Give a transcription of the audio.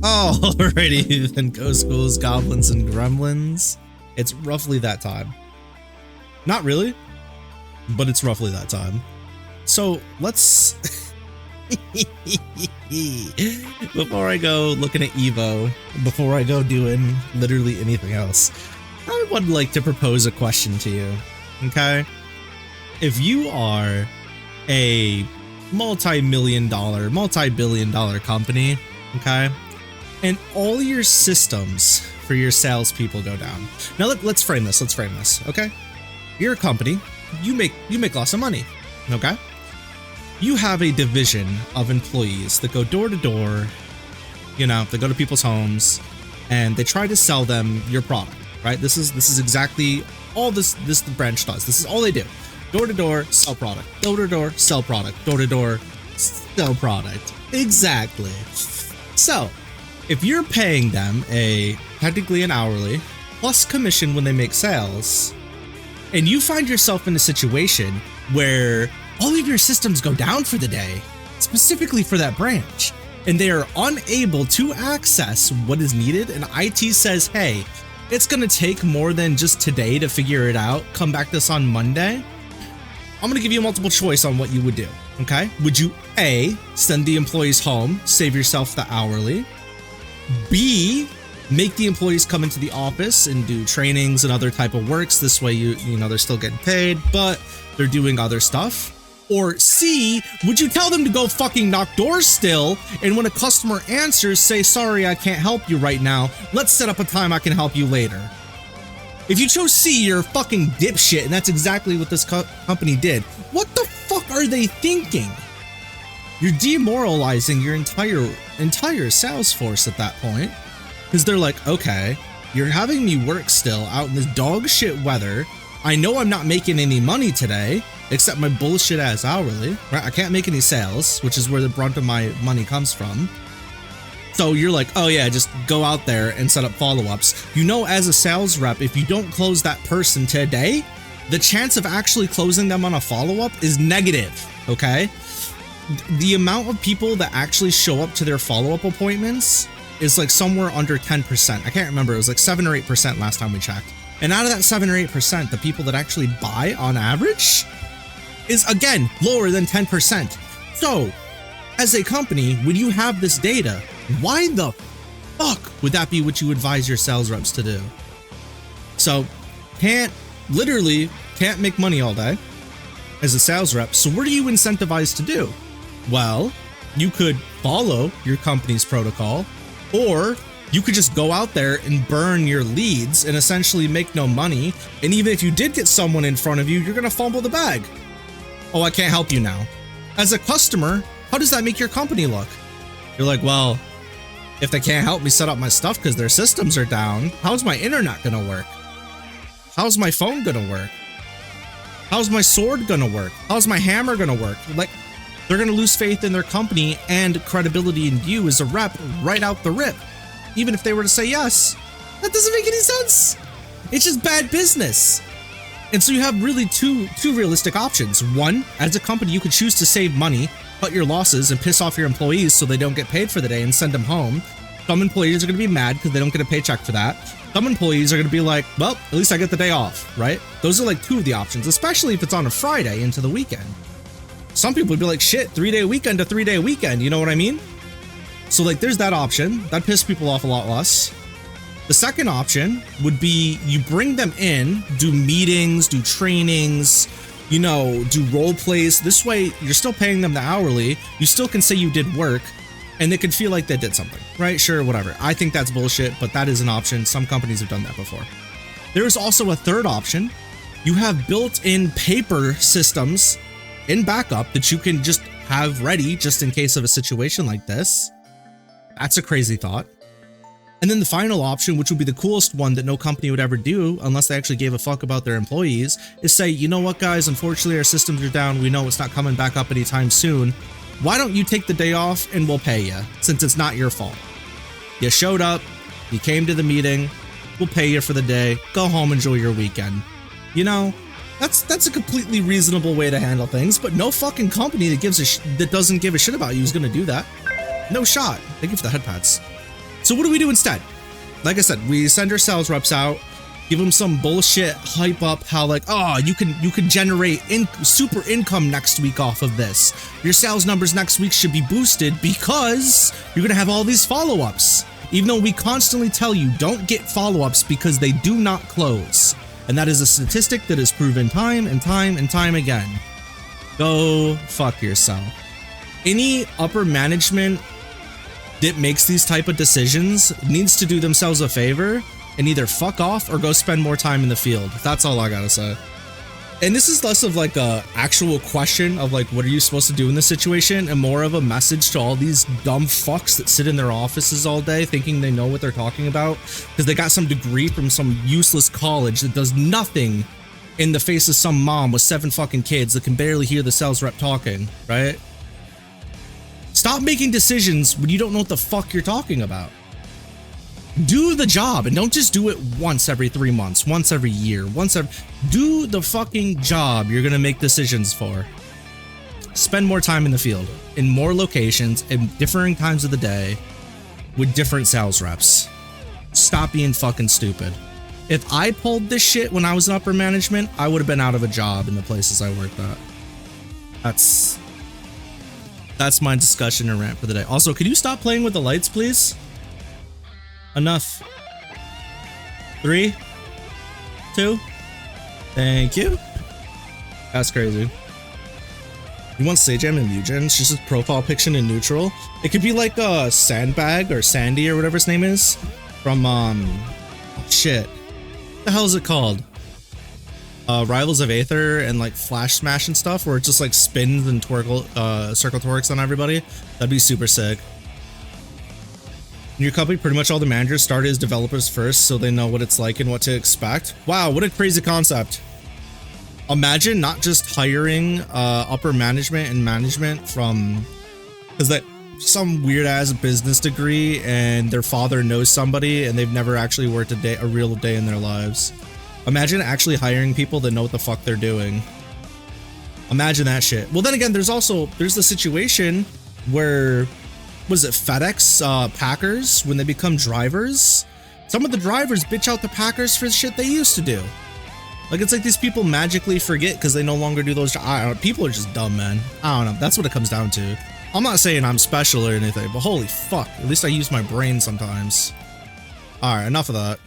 Alrighty then, ghost ghouls, goblins, and gremlins. It's roughly that time. Not really, but it's roughly that time. So let's before I go looking at Evo, before I go doing literally anything else, I would like to propose a question to you. Okay, if you are a multi-billion dollar company, okay, and all your systems for your salespeople go down. Now let's frame this. Okay, you're a company. You make lots of money. Okay, you have a division of employees that go door to door. You know, they go to people's homes and they try to sell them your product. Right? This is exactly all this branch does. This is all they do. Door to door, sell product. Door to door, sell product. Door to door, sell product. Exactly. So, if you're paying them technically an hourly plus commission when they make sales, and you find yourself in a situation where all of your systems go down for the day, specifically for that branch, and they are unable to access what is needed, and IT says, hey, it's going to take more than just today to figure it out, come back to us on Monday, I'm going to give you a multiple choice on what you would do, okay? Would you A, send the employees home, save yourself the hourly, B, make the employees come into the office and do trainings and other type of works, this way you know they're still getting paid, but they're doing other stuff, or C, would you tell them to go fucking knock doors still, and when a customer answers, say, sorry, I can't help you right now, let's set up a time I can help you later? If you chose C, you're a fucking dipshit, and that's exactly what this company did. What the fuck are they thinking? You're demoralizing your entire sales force at that point, because they're like, okay, you're having me work still out in this dog shit weather. I know I'm not making any money today, except my bullshit ass hourly, right? I can't make any sales, which is where the brunt of my money comes from. So you're like, oh yeah, just go out there and set up follow-ups. You know, as a sales rep, if you don't close that person today, the chance of actually closing them on a follow-up is negative, okay? The amount of people that actually show up to their follow-up appointments is like somewhere under 10%. I can't remember, it was like 7 or 8% last time we checked. And out of that 7 or 8%, the people that actually buy on average is, again, lower than 10%. So, as a company, when you have this data, why the fuck would that be what you advise your sales reps to do? So, literally can't make money all day as a sales rep, so what are you incentivized to do? Well, you could follow your company's protocol, or you could just go out there and burn your leads and essentially make no money, and even if you did get someone in front of you, you're gonna fumble the bag. Oh, I can't help you now. As a customer, how does that make your company look? You're like, well, if they can't help me set up my stuff because their systems are down, how's my internet gonna work? How's my phone gonna work? How's my sword gonna work? How's my hammer gonna work? Like, they're gonna lose faith in their company and credibility in you as a rep right out the rip. Even if they were to say yes, that doesn't make any sense. It's just bad business. And so you have really two realistic options. One, as a company, you could choose to save money, cut your losses, and piss off your employees so they don't get paid for the day and send them home. Some employees are going to be mad because they don't get a paycheck for that. Some employees are going to be like, well, at least I get the day off, right? Those are like two of the options, especially if it's on a Friday into the weekend. Some people would be like, shit, 3-day weekend to 3-day weekend, you know what I mean? So like, there's that option. That pisses people off a lot less. The second option would be you bring them in, do meetings, do trainings, you know, do role plays. This way, you're still paying them the hourly. You still can say you did work, and they can feel like they did something, right? Sure, whatever. I think that's bullshit, but that is an option. Some companies have done that before. There is also a third option. You have built-in paper systems in backup that you can just have ready just in case of a situation like this. That's a crazy thought. And then the final option, which would be the coolest one that no company would ever do unless they actually gave a fuck about their employees, is say, you know what, guys, unfortunately our systems are down. We know it's not coming back up anytime soon. Why don't you take the day off and we'll pay you, since it's not your fault. You showed up, you came to the meeting, we'll pay you for the day, go home, enjoy your weekend. You know, that's a completely reasonable way to handle things, but no fucking company that doesn't give a shit about you is gonna do that. No shot. Thank you for the head pats. So what do we do instead? Like I said, we send our sales reps out, give them some bullshit hype up how like, oh, you can generate super income next week off of this. Your sales numbers next week should be boosted because you're gonna have all these follow-ups. Even though we constantly tell you don't get follow-ups because they do not close. And that is a statistic that is proven time and time and time again. Go fuck yourself. Any upper management that makes these type of decisions needs to do themselves a favor and either fuck off or go spend more time in the field. That's all I gotta say. And this is less of like a actual question of like, what are you supposed to do in this situation, and more of a message to all these dumb fucks that sit in their offices all day thinking they know what they're talking about because they got some degree from some useless college that does nothing in the face of some mom with 7 fucking kids that can barely hear the sales rep talking, right? Stop making decisions when you don't know what the fuck you're talking about. Do the job, and don't just do it once every 3 months, once every year, do the fucking job you're gonna make decisions for. Spend more time in the field, in more locations, in differing times of the day, with different sales reps. Stop being fucking stupid. If I pulled this shit when I was in upper management, I would have been out of a job in the places I worked at. That's my discussion and rant for the day. Also, could you stop playing with the lights, please? Enough. 3, 2. Thank you. That's crazy. You want Sajam and Mugen? It's just his profile picture in neutral. It could be like a Sandbag or Sandy or whatever his name is from shit. What the hell is it called? Rivals of Aether and like Flash Smash and stuff, where it just like spins and circle torques on everybody. That'd be super sick. In your company, pretty much all the managers started as developers first, so they know what it's like and what to expect. Wow, what a crazy concept. Imagine not just hiring upper management and management from, because that some weird ass business degree and their father knows somebody and they've never actually worked a real day in their lives. Imagine actually hiring people that know what the fuck they're doing. Imagine that shit. Well, then again, there's the situation where, was it FedEx Packers, when they become drivers? Some of the drivers bitch out the Packers for shit they used to do. Like, it's like these people magically forget because they no longer do those. I don't know, people are just dumb, man. I don't know. That's what it comes down to. I'm not saying I'm special or anything, but holy fuck. At least I use my brain sometimes. Alright, enough of that.